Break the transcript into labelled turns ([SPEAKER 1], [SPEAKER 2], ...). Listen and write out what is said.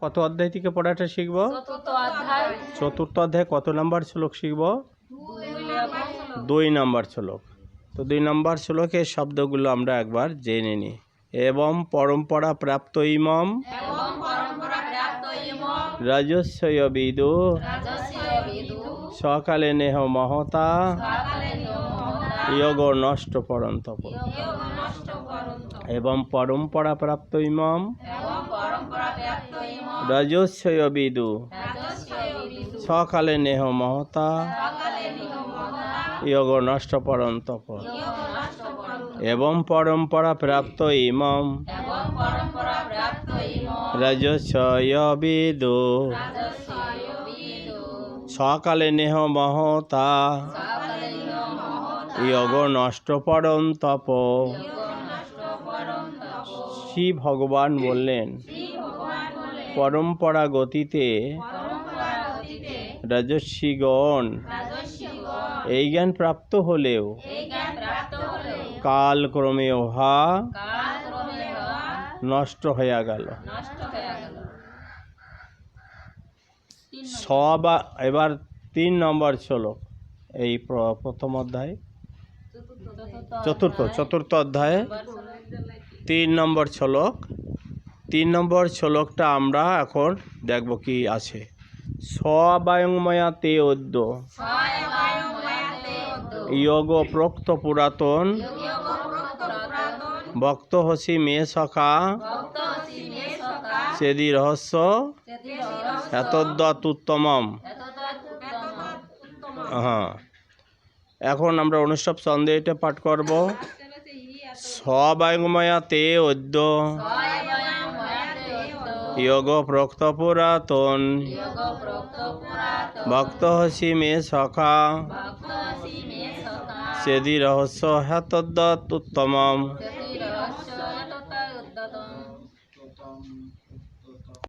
[SPEAKER 1] কত অধ্যায় থেকে পড়াটা শিখব? চতুর্থ অধ্যায় কত নাম্বার শ্লোক শিখব? 2 নাম্বার শ্লোক। তো 2 নাম্বার শ্লোকের শব্দগুলো আমরা একবার জেনে নিই। এবং পরম্পরা প্রাপ্ত ইমম রাজস্বয় বিদু সকালে নেহ মহতা যোগ নষ্ট পরন্তপ। এবং পরম্পরা প্রাপ্ত ইমম রাজস্বয় বিদু সকালে নেহ মহতা যোগ নষ্ট পরন্তপ। এবং পরম্পরা প্রাপ্ত ইমম রাজস্বয় বিদু সকালে নেহ মহতা যোগ নষ্ট পরন্তপ। শ্রী ভগবান বললেন, পরম্পরা গতিতে রাজস্বীগণ এই জ্ঞান প্রাপ্ত হলেও কালক্রমে উহা নষ্ট হয়ে গেল। এবার 3 নম্বর শ্লোক, এই প্রথম অধ্যায় চতুর্থ অধ্যায়ে 3 নম্বর শ্লোক। 3 নম্বর শ্লোকটা আমরা এখন দেখব কি আছে। স্ববায়ংময়া তে অদ্য যোগ প্রোক্ত পুরাতন ভক্ত হসি মে সখা সেদি রহস্য এতদ্যতুত্তমম। হ্যাঁ, এখন আমরা অনুষ্ঠব ছন্দে এটা পাঠ করব। স্ববায়ংময়া তে অদ্য যোগ প্রোক্ত পুরাতন ভক্ত হসি মে সখা সেদি রহস্য হেতদ্যতুত্তমম।